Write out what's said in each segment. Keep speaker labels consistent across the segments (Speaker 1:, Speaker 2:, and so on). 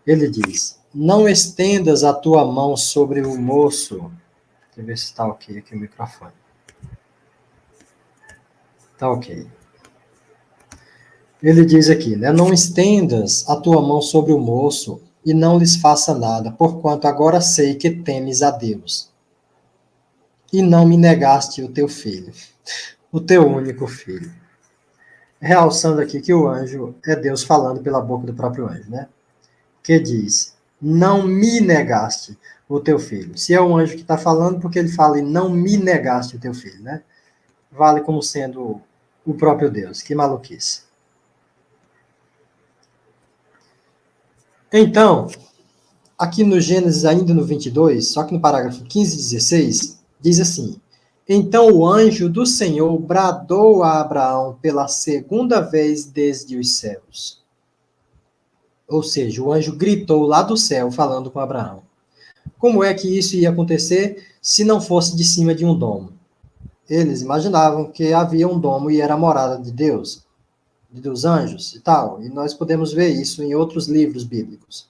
Speaker 1: Ele diz: não estendas a tua mão sobre o moço. Deixa eu ver se está ok aqui o microfone. Está ok. Ele diz aqui, né? Não estendas a tua mão sobre o moço e não lhes faça nada, porquanto agora sei que temes a Deus. E não me negaste o teu filho, o teu único filho. Realçando aqui que o anjo é Deus falando pela boca do próprio anjo, né? Que diz, não me negaste o teu filho. Se é o anjo que está falando, porque ele fala, e não me negaste o teu filho, né? Vale como sendo o próprio Deus. Que maluquice. Então, aqui no Gênesis, ainda no 22, só que no parágrafo 15 e 16, diz assim, então o anjo do Senhor bradou a Abraão pela segunda vez desde os céus. Ou seja, o anjo gritou lá do céu falando com Abraão. Como é que isso ia acontecer se não fosse de cima de um domo? Eles imaginavam que havia um domo e era a morada de Deus, dos anjos e tal. E nós podemos ver isso em outros livros bíblicos.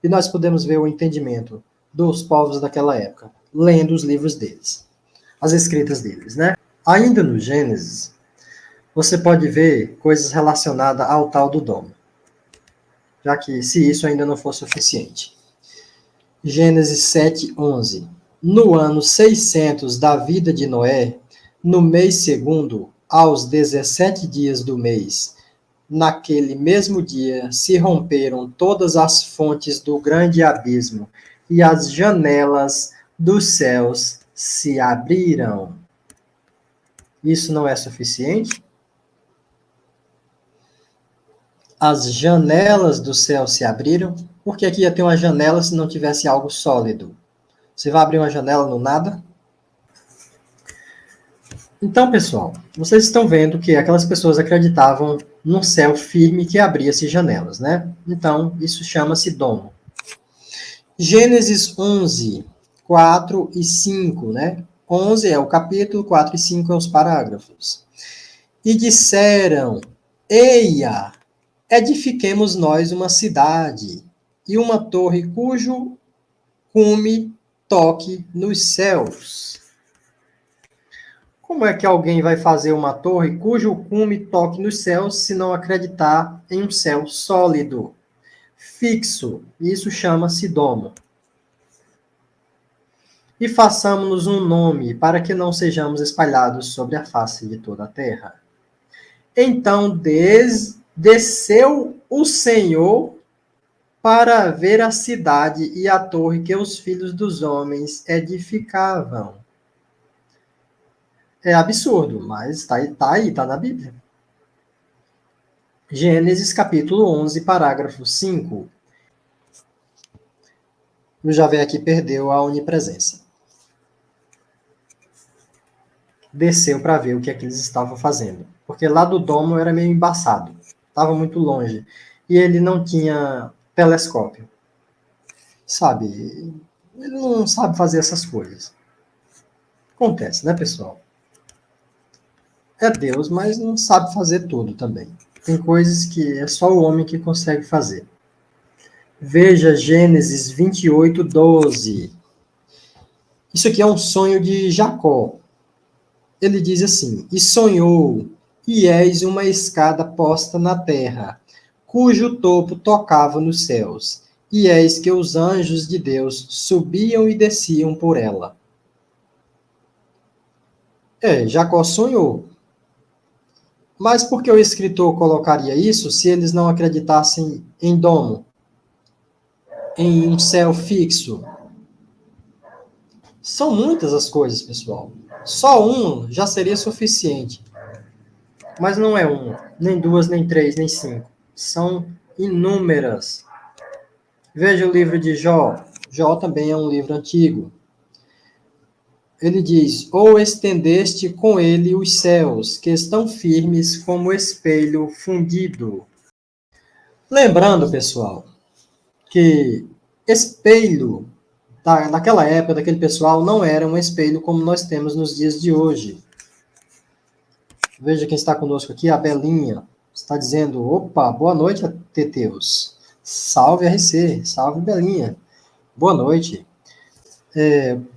Speaker 1: E nós podemos ver o entendimento dos povos daquela época, lendo os livros deles, as escritas deles, né? Ainda no Gênesis, você pode ver coisas relacionadas ao tal do domo, já que se isso ainda não for suficiente. Gênesis 7:11. No ano 600 da vida de Noé, no mês segundo, aos 17 dias do mês, naquele mesmo dia se romperam todas as fontes do grande abismo e as janelas dos céus se abriram. Isso não é suficiente? As janelas do céu se abriram? Porque aqui ia ter uma janela se não tivesse algo sólido. Você vai abrir uma janela no nada? Então, pessoal, vocês estão vendo que aquelas pessoas acreditavam num céu firme que abria-se janelas, né? Então, isso chama-se domo. Gênesis 11, 4 e 5, né? 11 é o capítulo, 4 e 5 é os parágrafos. E disseram, eia, edifiquemos nós uma cidade e uma torre cujo cume toque nos céus. Como é que alguém vai fazer uma torre cujo cume toque nos céus se não acreditar em um céu sólido, fixo? Isso chama-se domo. E façamos-nos um nome para que não sejamos espalhados sobre a face de toda a terra. Então desceu o Senhor para ver a cidade e a torre que os filhos dos homens edificavam. É absurdo, mas está aí, está na Bíblia. Gênesis capítulo 11, parágrafo 5. O Javé aqui perdeu a onipresença. Desceu para ver o que é que eles estavam fazendo. Porque lá do domo era meio embaçado. Estava muito longe. E ele não tinha telescópio. Sabe? Ele não sabe fazer essas coisas. Acontece, né, pessoal? É Deus, mas não sabe fazer tudo também. Tem coisas que é só o homem que consegue fazer. Veja Gênesis 28, 12. Isso aqui é um sonho de Jacó. Ele diz assim, e sonhou, e eis uma escada posta na terra, cujo topo tocava nos céus, e eis que os anjos de Deus subiam e desciam por ela. Jacó sonhou. Mas por que o escritor colocaria isso se eles não acreditassem em domo? Em um céu fixo? São muitas as coisas, pessoal. Só um já seria suficiente. Mas não é um, nem duas, nem três, nem cinco. São inúmeras. Veja o livro de Jó. Jó também é um livro antigo. Ele diz, ou estendeste com ele os céus, que estão firmes como espelho fundido. Lembrando, pessoal, que espelho, naquela época, daquele pessoal, não era um espelho como nós temos nos dias de hoje. Veja quem está conosco aqui, a Belinha. Está dizendo, opa, boa noite, Teteus. Salve RC, salve Belinha. Boa noite.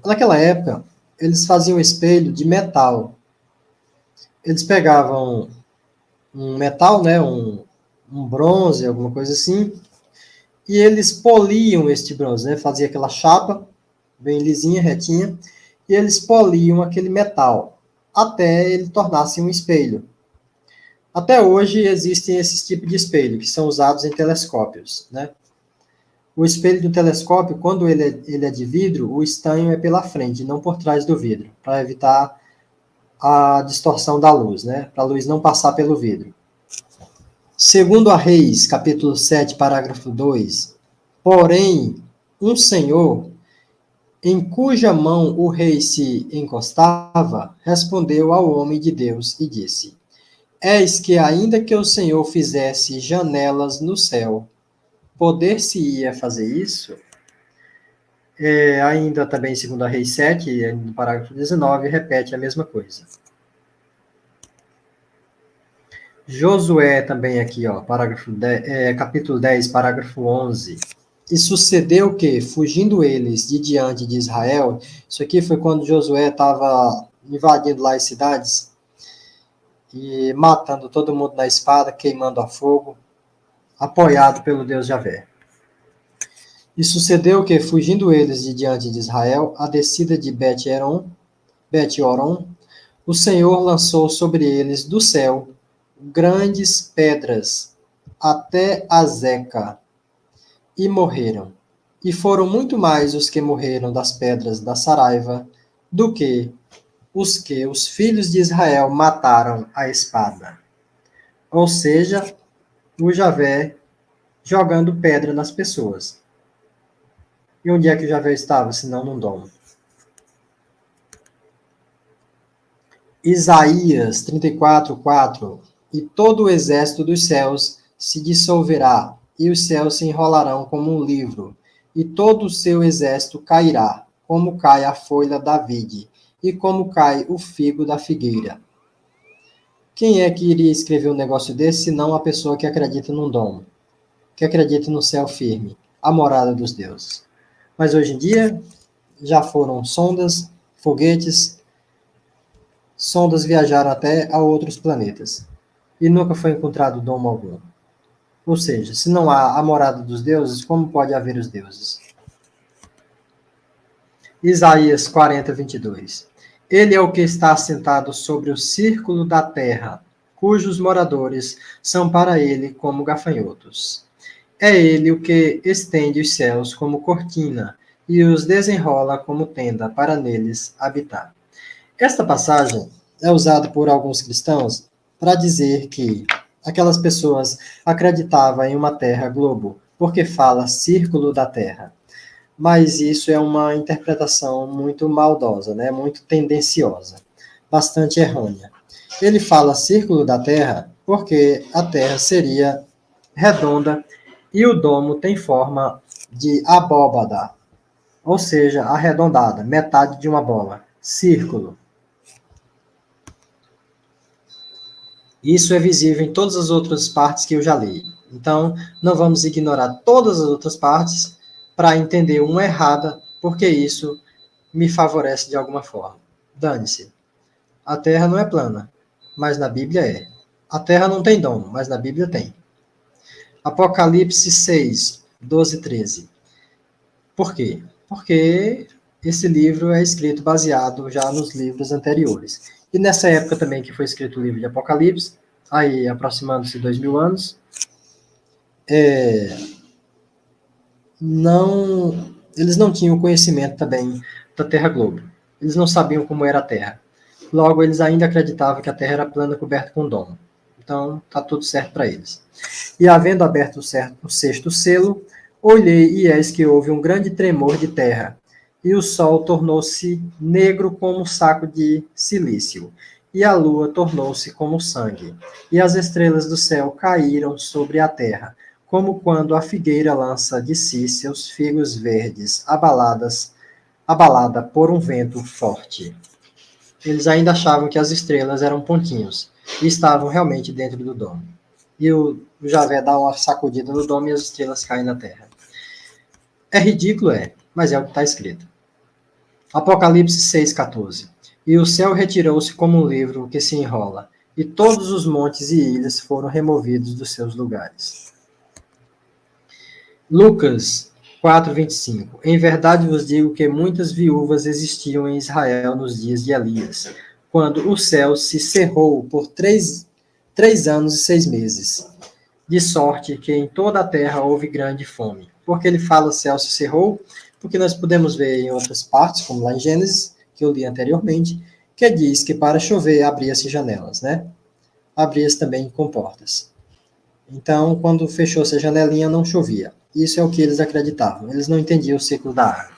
Speaker 1: Naquela época, eles faziam espelho de metal. Eles pegavam um metal, né, um bronze, alguma coisa assim, e eles poliam este bronze, né, fazia aquela chapa bem lisinha, retinha, e eles poliam aquele metal até ele tornar-se um espelho. Até hoje existem esses tipos de espelho, que são usados em telescópios, né? O espelho do telescópio, quando ele é de vidro, o estanho é pela frente, não por trás do vidro, para evitar a distorção da luz, né? Para a luz não passar pelo vidro. Segundo a Reis, capítulo 7, parágrafo 2, porém, um senhor, em cuja mão o rei se encostava, respondeu ao homem de Deus e disse: Eis que ainda que o Senhor fizesse janelas no céu, poder-se-ia fazer isso? Ainda também, segundo a Reis 7, no parágrafo 19, repete a mesma coisa. Josué também aqui, ó, capítulo 10, parágrafo 11. E sucedeu que, fugindo eles de diante de Israel, isso aqui foi quando Josué estava invadindo lá as cidades e matando todo mundo na espada, queimando a fogo, apoiado pelo Deus Javé. E sucedeu que, fugindo eles de diante de Israel, a descida de Bet-Oron, o Senhor lançou sobre eles do céu grandes pedras até Azeca, e morreram. E foram muito mais os que morreram das pedras da Saraiva do que os filhos de Israel mataram à espada. Ou seja, o Javé jogando pedra nas pessoas. E onde é que o Javé estava, senão num domo? Isaías 34:4. E todo o exército dos céus se dissolverá, e os céus se enrolarão como um livro, e todo o seu exército cairá, como cai a folha da vide, e como cai o figo da figueira. Quem é que iria escrever um negócio desse, senão a pessoa que acredita num domo, que acredita no céu firme, a morada dos deuses? Mas hoje em dia, já foram sondas, foguetes, sondas viajaram até a outros planetas. E nunca foi encontrado domo algum. Ou seja, se não há a morada dos deuses, como pode haver os deuses? Isaías 40:22. Ele é o que está assentado sobre o círculo da terra, cujos moradores são para ele como gafanhotos. É ele o que estende os céus como cortina e os desenrola como tenda para neles habitar. Esta passagem é usada por alguns cristãos para dizer que aquelas pessoas acreditavam em uma terra globo, porque fala círculo da terra. Mas isso é uma interpretação muito maldosa, né? Muito tendenciosa, bastante errônea. Ele fala círculo da terra porque a terra seria redonda e o domo tem forma de abóbada, ou seja, arredondada, metade de uma bola, círculo. Isso é visível em todas as outras partes que eu já li. Então, não vamos ignorar todas as outras partes para entender uma errada, porque isso me favorece de alguma forma. Dane-se. A Terra não é plana, mas na Bíblia é. A Terra não tem domo, mas na Bíblia tem. Apocalipse 6, 12 e 13. Por quê? Porque esse livro é escrito baseado já nos livros anteriores. E nessa época também que foi escrito o livro de Apocalipse, aí aproximando-se 2000 anos, eles não tinham conhecimento também da Terra Globo. Eles não sabiam como era a Terra. Logo, eles ainda acreditavam que a Terra era plana, coberta com domo. Então, tá tudo certo para eles. E havendo aberto o sexto selo, olhei e eis que houve um grande tremor de terra, e o sol tornou-se negro como um saco de cilício, e a lua tornou-se como sangue, e as estrelas do céu caíram sobre a terra, como quando a figueira lança de si seus figos verdes, abalada por um vento forte. Eles ainda achavam que as estrelas eram pontinhos, e estavam realmente dentro do domo. E o o Javé dá uma sacudida no dome e as estrelas caem na terra. É ridículo, mas é o que está escrito. Apocalipse 6,14. E o céu retirou-se como um livro que se enrola, e todos os montes e ilhas foram removidos dos seus lugares. Lucas 4,25. Em verdade vos digo que muitas viúvas existiam em Israel nos dias de Elias, quando o céu se cerrou por 3 anos e 6 meses, de sorte que em toda a terra houve grande fome. Por que ele fala o céu se cerrou? Porque nós podemos ver em outras partes, como lá em Gênesis, que eu li anteriormente, que diz que para chover abria-se janelas, né? Abria-se também comportas. Então, quando fechou-se a janelinha, não chovia. Isso é o que eles acreditavam. Eles não entendiam o ciclo da água.